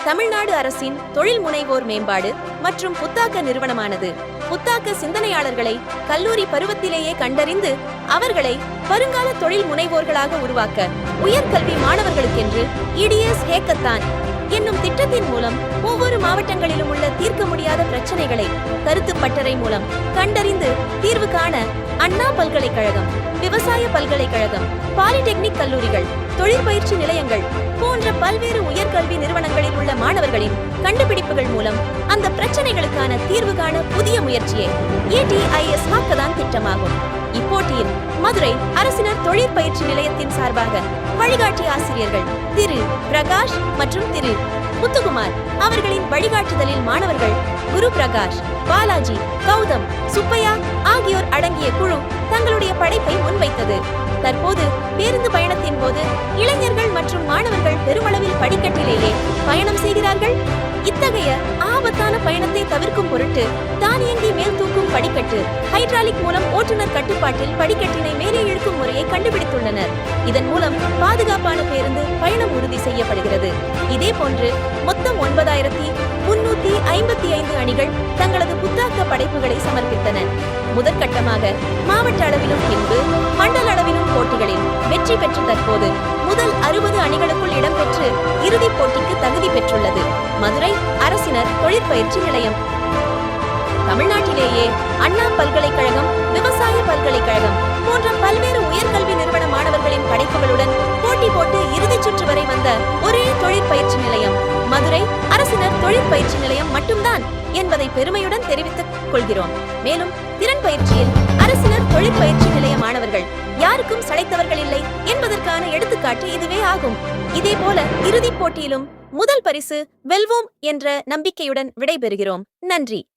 தமிழ்நாடு அரசின் தொழில் முனைவோர் மேம்பாடு மற்றும் புத்தாக்க நிறுவனமானது புத்தாக்க சிந்தனையாளர்களை கல்லூரி பருவத்திலேயே கண்டறிந்து அவர்களை வருங்கால தொழில் முனைவோர்களாக உருவாக்க உயர்கல்வி மாணவர்களுக்கென்று இடிஎஸ் ஹேக்கத்தான் என்னும் திட்டத்தின் மூலம் ஒவ்வொரு மாவட்டங்களிலும் உள்ள தீர்க்க முடியாத பிரச்சனைகளை கருத்து பட்டறை மூலம் கண்டறிந்து தீர்வு காண அண்ணா பல்கலைக்கழகம், விவசாய பல்கலைக்கழகம், பாலிடெக்னிக் கல்லூரிகள், தொழிற்பயிற்சி நிலையங்கள் போன்ற பல்வேறு உயர்கல்வி நிறுவனங்களில் உள்ள மாணவர்களின் கண்டுபிடிப்புகள் மூலம் அந்த பிரச்சனைகளுக்கான தீர்வு காண புதிய முயற்சியே ஏடிஐஎஸ் ஹாக்கதான் திட்டமாகும். இப்போட்டியில் மதுரை அரசினர் தொழிற்பயிற்சி நிலையத்தின் சார்பாக வழிகாட்டி ஆசிரியர்கள் திரு பிரகாஷ் மற்றும் திரு முத்துக்குமார் அவர்களின் வழிகாட்டுதலில் மாணவர்கள் குரு பிரகாஷ், பாலாஜி, கௌதம், சுப்பையா ஆகியோர் அடங்கிய குழு தங்களுடைய படைப்பை முன்வைத்தது. தற்போது பேருந்து பயணத்தின் போது இளைஞர்கள் மற்றும் மாணவர்கள் பெருமளவில் படிக்கட்டிலேயே பயணம் செய்கிறார்கள். இத்தகைய ஆபத்தான பயணத்தை தவிர்க்கும் பொருட்டு தானியங்கி மேல் தூக்கும் படிக்கட்டு, ஹைட்ராலிக் மூலம் ஓட்டுநர் கட்டுப்பாட்டில் படிக்கட்டினை மேலே இழுக்கும் முறையை கண்டுபிடித்துள்ளனர். இதன் மூலம் பாதுகாப்பான பேருந்து பயணம் உறுதி செய்யப்படுகிறது. இதே போன்று மொத்தம் 9355 அணிகள் தங்களது புத்தாக்க படைப்புகளை சமர்ப்பித்தன. முதற்கட்டமாக மாவட்ட அளவிலும் பின்பு மண்டல அளவிலும் போட்டிகளில் வெற்றி பெற்று தற்போது முதல் 60 அணிகளுக்குள் இடம்பெற்று இறுதிப் போட்டிக்கு தகுதி பெற்றுள்ளது மதுரை அரசினர் தொழிற்பயிற்சி நிலையம். தமிழ்நாட்டிலேயே அண்ணா பல்கலைக்கழகம், விவசாய பல்கலைக்கழகம் போன்ற பல்வேறு உயர்கல்வி நிறுவன மாணவர்களின் படைப்புகளுடன் போட்டி போட்டு இறுதிச் சுற்று வரை வந்த ஒரே தொழிற்பயிற்சி நிலையம் மதுரை அரசினர் தொழிற்பயிற்சி நிலையம் மட்டும்தான் என்பதை பெருமையுடன் தெரிவித்துக் கொள்கிறோம். மேலும் திறன் பயிற்சியில் அரசினர் தொழிற்பயிற்சி நிலைய மாணவர்கள் யாருக்கும் சளைத்தவர்கள் இல்லை என்பதற்கான எடுத்துக்காட்டு இதுவே ஆகும். இதேபோல இறுதிப் போட்டியிலும் முதல் பரிசு வெல்வோம் என்ற நம்பிக்கையுடன் விடைபெறுகிறோம். நன்றி.